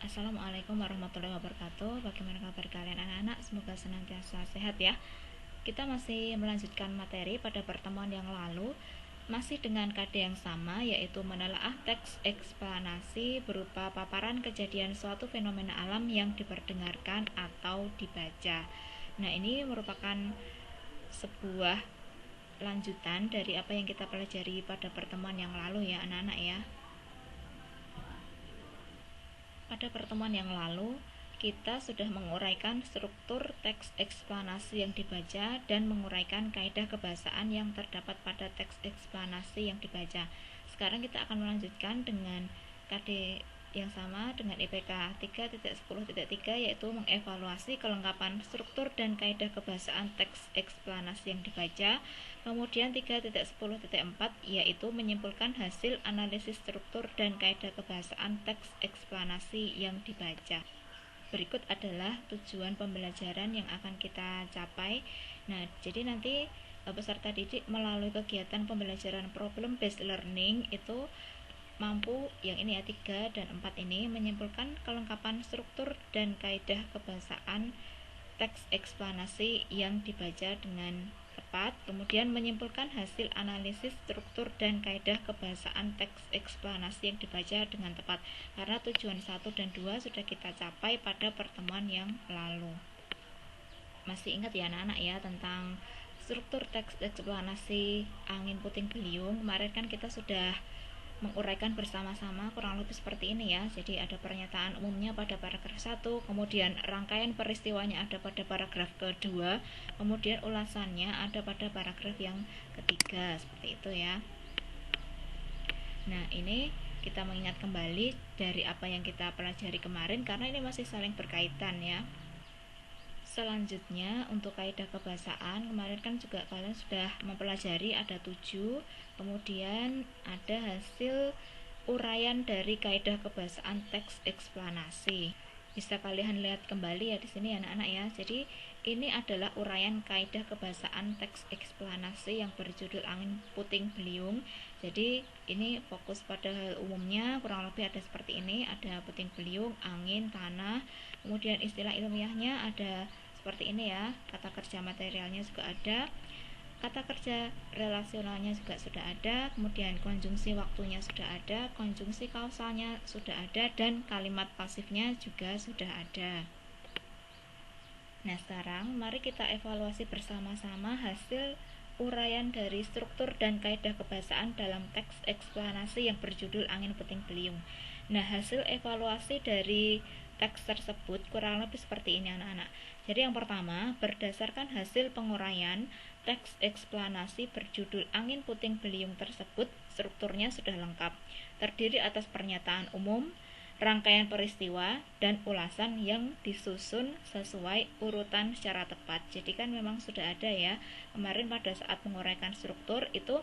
Assalamualaikum warahmatullahi wabarakatuh. Bagaimana kabar kalian anak-anak? Semoga senantiasa sehat ya. Kita masih melanjutkan materi pada pertemuan yang lalu, masih dengan kade yang sama, yaitu menelaah teks eksplanasi berupa paparan kejadian suatu fenomena alam yang diperdengarkan atau dibaca. Nah, ini merupakan sebuah lanjutan dari apa yang kita pelajari pada pertemuan yang lalu ya anak-anak ya. Pada pertemuan yang lalu, kita sudah menguraikan struktur teks eksplanasi yang dibaca dan menguraikan kaidah kebahasaan yang terdapat pada teks eksplanasi yang dibaca. Sekarang kita akan melanjutkan dengan KD yang sama dengan IPK 3.10.3, yaitu mengevaluasi kelengkapan struktur dan kaidah kebahasaan teks eksplanasi yang dibaca. Kemudian 3.10.4 yaitu menyimpulkan hasil analisis struktur dan kaidah kebahasaan teks eksplanasi yang dibaca. Berikut adalah tujuan pembelajaran yang akan kita capai. Nah, jadi nanti peserta didik melalui kegiatan pembelajaran problem based learning itu mampu yang ini ya 3 dan 4 ini menyimpulkan kelengkapan struktur dan kaidah kebahasaan teks eksplanasi yang dibaca dengan tepat, kemudian menyimpulkan hasil analisis struktur dan kaidah kebahasaan teks eksplanasi yang dibaca dengan tepat, karena tujuan 1 dan 2 sudah kita capai pada pertemuan yang lalu. Masih ingat ya anak-anak ya tentang struktur teks eksplanasi angin puting beliung? Kemarin kan kita sudah menguraikan bersama-sama kurang lebih seperti ini ya. Jadi ada pernyataan umumnya pada paragraf 1, kemudian rangkaian peristiwanya ada pada paragraf kedua, kemudian ulasannya ada pada paragraf yang ketiga, seperti itu ya. Nah, ini kita mengingat kembali dari apa yang kita pelajari kemarin karena ini masih saling berkaitan ya. Selanjutnya untuk kaidah kebahasaan, kemarin kan juga kalian sudah mempelajari ada 7, kemudian ada hasil uraian dari kaidah kebahasaan teks eksplanasi. Bisa kalian lihat kembali ya di sini anak-anak ya. Jadi ini adalah uraian kaidah kebahasaan teks eksplanasi yang berjudul angin puting beliung. Jadi ini fokus pada hal umumnya, kurang lebih ada seperti ini, ada puting beliung, angin, tanah. Kemudian istilah ilmiahnya ada seperti ini ya, kata kerja materialnya juga ada, kata kerja relasionalnya juga sudah ada, kemudian konjungsi waktunya sudah ada, konjungsi kausalnya sudah ada, dan kalimat pasifnya juga sudah ada. Nah, sekarang mari kita evaluasi bersama-sama hasil uraian dari struktur dan kaidah kebahasaan dalam teks eksplanasi yang berjudul angin puting beliung. Nah, hasil evaluasi dari teks tersebut kurang lebih seperti ini anak-anak. Jadi yang pertama, berdasarkan hasil penguraian teks eksplanasi berjudul angin puting beliung tersebut, strukturnya sudah lengkap, terdiri atas pernyataan umum, rangkaian peristiwa, dan ulasan yang disusun sesuai urutan secara tepat. Jadi kan memang sudah ada ya, kemarin pada saat menguraikan struktur itu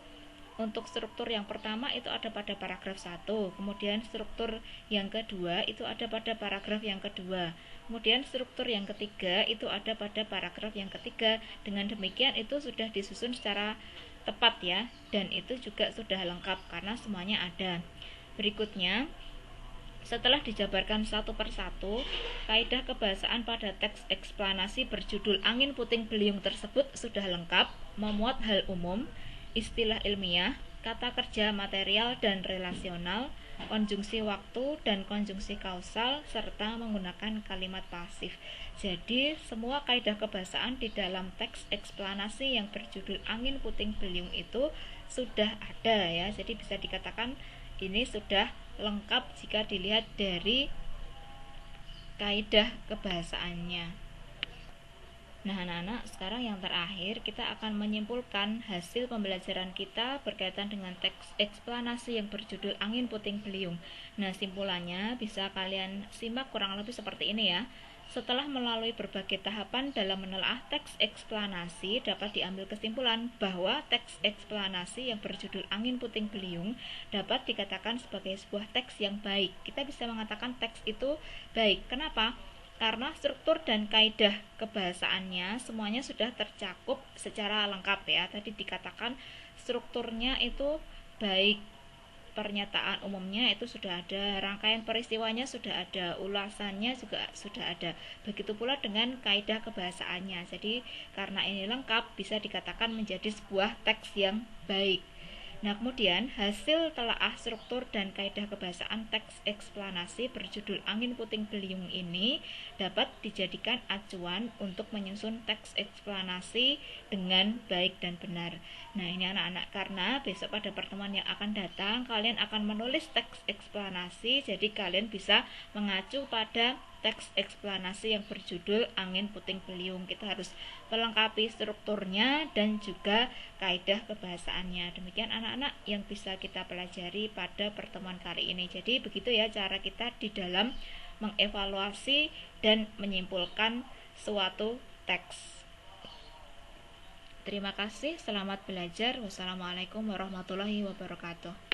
untuk struktur yang pertama itu ada pada paragraf 1, kemudian struktur yang kedua itu ada pada paragraf yang kedua, kemudian struktur yang ketiga itu ada pada paragraf yang ketiga. Dengan demikian itu sudah disusun secara tepat ya, dan itu juga sudah lengkap karena semuanya ada. Berikutnya, setelah dijabarkan satu persatu, kaidah kebahasaan pada teks eksplanasi berjudul angin puting beliung tersebut sudah lengkap, memuat hal umum, istilah ilmiah, kata kerja material dan relasional, konjungsi waktu dan konjungsi kausal, serta menggunakan kalimat pasif. Jadi semua kaidah kebahasaan di dalam teks eksplanasi yang berjudul angin puting beliung itu sudah ada ya. Jadi bisa dikatakan ini sudah lengkap jika dilihat dari kaidah kebahasaannya. Nah anak-anak, sekarang yang terakhir kita akan menyimpulkan hasil pembelajaran kita berkaitan dengan teks eksplanasi yang berjudul angin puting beliung. Nah simpulannya bisa kalian simak kurang lebih seperti ini ya. Setelah melalui berbagai tahapan dalam menelaah teks eksplanasi, dapat diambil kesimpulan bahwa teks eksplanasi yang berjudul angin puting beliung dapat dikatakan sebagai sebuah teks yang baik. Kita bisa mengatakan teks itu baik. Kenapa? Karena struktur dan kaidah kebahasaannya semuanya sudah tercakup secara lengkap ya. Tadi dikatakan strukturnya itu baik, pernyataan umumnya itu sudah ada, rangkaian peristiwanya sudah ada, ulasannya juga sudah ada. Begitu pula dengan kaidah kebahasaannya. Jadi karena ini lengkap, bisa dikatakan menjadi sebuah teks yang baik. Nah, kemudian hasil telaah struktur dan kaidah kebahasaan teks eksplanasi berjudul Angin Puting Beliung ini dapat dijadikan acuan untuk menyusun teks eksplanasi dengan baik dan benar. Nah, ini anak-anak, karena besok pada pertemuan yang akan datang kalian akan menulis teks eksplanasi, jadi kalian bisa mengacu pada teks eksplanasi yang berjudul Angin Puting Beliung. Kita harus melengkapi strukturnya dan juga kaidah kebahasaannya. Demikian anak-anak yang bisa kita pelajari pada pertemuan kali ini. Jadi begitu ya cara kita di dalam mengevaluasi dan menyimpulkan suatu teks. Terima kasih, selamat belajar. Wassalamualaikum warahmatullahi wabarakatuh.